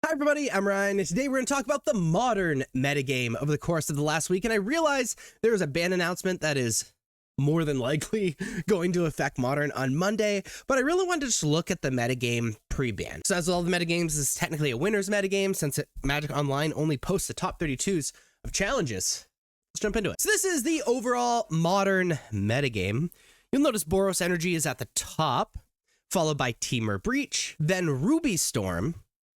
Hi everybody, I'm Ryan, and today we're going to talk about the modern metagame over the course of the last week, and I realize there was a ban announcement that is more than likely going to affect modern on Monday, but I really wanted to just look at the metagame pre-ban. So as with all the metagames, this is technically a winner's metagame since Magic Online only posts the top 32s of challenges. Let's jump into it. So this is the overall modern metagame. You'll notice Boros Energy is at the top, followed by Temur Breach, then Ruby Storm,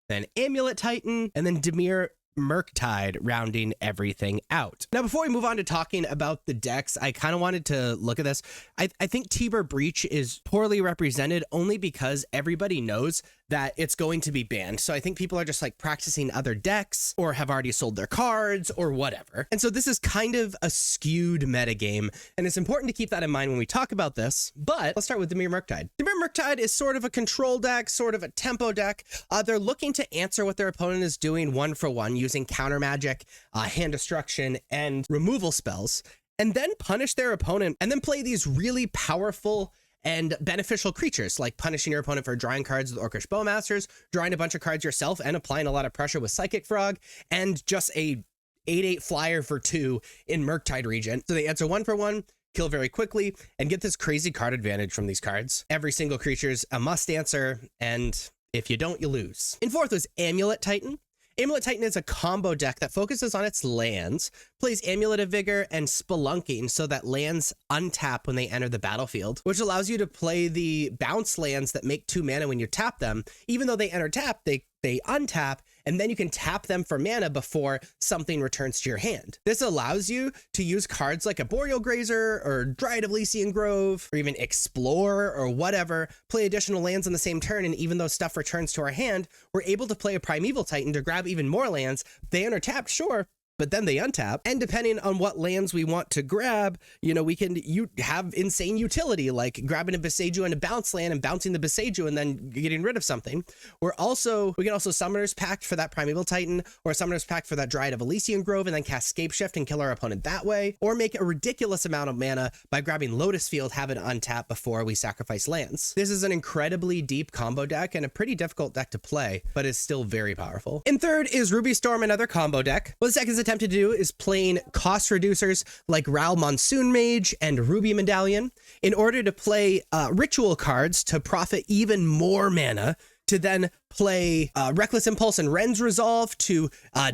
then Amulet Titan, and then Dimir Murktide rounding everything out. Now, before we move on to talking about the decks, I kind of wanted to look at this. I think Temur Breach is poorly represented only because everybody knows that it's going to be banned. So I think people are just like practicing other decks or have already sold their cards or whatever. And so this is kind of a skewed metagame, and it's important to keep that in mind when we talk about this. But let's start with Dimir Murktide. Dimir Murktide is sort of a control deck, sort of a tempo deck. They're looking to answer what their opponent is doing one for one using counter magic, hand destruction, and removal spells, and then punish their opponent and then play these really powerful and beneficial creatures, like punishing your opponent for drawing cards with Orcish Bowmasters, drawing a bunch of cards yourself and applying a lot of pressure with Psychic Frog, and just a 8/8 flyer for 2 in Murktide Regent. So they answer one for one, kill very quickly, and get this crazy card advantage from these cards. Every single creature's a must answer, and if you don't, you lose. In fourth was Amulet Titan. Amulet Titan is a combo deck that focuses on its lands, plays Amulet of Vigor and Spelunking so that lands untap when they enter the battlefield, which allows you to play the bounce lands that make 2 mana when you tap them. Even though they enter tap, they untap, and then you can tap them for mana before something returns to your hand. This allows you to use cards like a Boreal Grazer or Dryad of Elysian Grove or even Explore or whatever, play additional lands on the same turn, and even though stuff returns to our hand, we're able to play a Primeval Titan to grab even more lands. They enter tap, sure, but then they untap, and depending on what lands we want to grab, you know, you have insane utility, like grabbing a Boseiju and a bounce land and bouncing the Boseiju and then getting rid of something. We can also Summoner's Pact for that Primeval Titan, or Summoner's Pact for that Dryad of Elysian Grove, and then cast Scapeshift and kill our opponent that way, or make a ridiculous amount of mana by grabbing Lotus Field, have it untap before we sacrifice lands. This is an incredibly deep combo deck and a pretty difficult deck to play, but is still very powerful. In third is Ruby Storm, another combo deck. What this deck is attempted to do is playing cost reducers like Ral Monsoon Mage and Ruby Medallion in order to play ritual cards to profit even more mana, to then play Reckless Impulse and Ren's Resolve to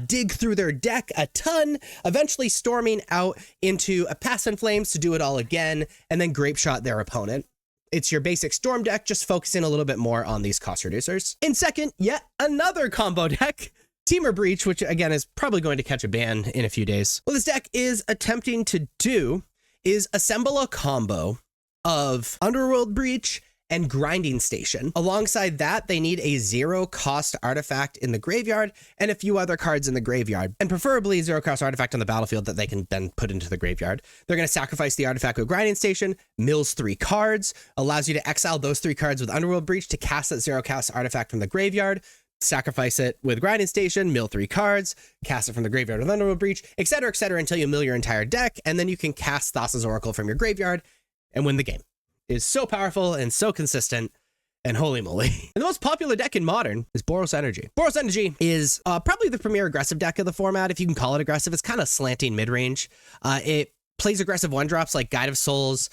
dig through their deck a ton, eventually storming out into a Past in Flames to do it all again, and then Grape Shot their opponent. It's your basic Storm deck, just focusing a little bit more on these cost reducers. In second, yet another combo deck, Temur Breach, which again is probably going to catch a ban in a few days. What this deck is attempting to do is assemble a combo of Underworld Breach and Grinding Station. Alongside that, they need a 0-cost artifact in the graveyard and a few other cards in the graveyard, and preferably a 0-cost artifact on the battlefield that they can then put into the graveyard. They're going to sacrifice the artifact with Grinding Station, mills 3 cards, allows you to exile those 3 cards with Underworld Breach to cast that 0-cost artifact from the graveyard, sacrifice it with Grinding Station, mill 3 cards, cast it from the graveyard with Underworld Breach, etc., until you mill your entire deck, and then you can cast Thassa's Oracle from your graveyard and win the game. It is so powerful and so consistent, and holy moly. And the most popular deck in Modern is Boros Energy. Boros Energy is probably the premier aggressive deck of the format, if you can call it aggressive. It's kind of slanting mid-range. It plays aggressive 1-drops like Guide of Souls,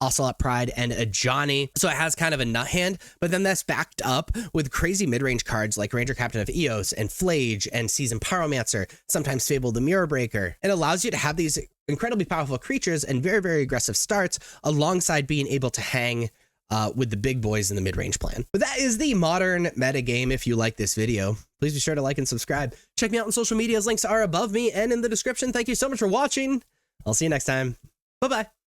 Ocelot Pride, and Ajani. So it has kind of a nut hand, but then that's backed up with crazy mid-range cards like Ranger Captain of Eos and Flage and Seasoned Pyromancer, sometimes Fable the Mirror Breaker. It allows you to have these incredibly powerful creatures and very, very aggressive starts alongside being able to hang with the big boys in the mid-range plan. But that is the modern metagame. If you like this video, please be sure to like and subscribe. Check me out on social medias. Links are above me and in the description. Thank you so much for watching. I'll see you next time. Bye-bye.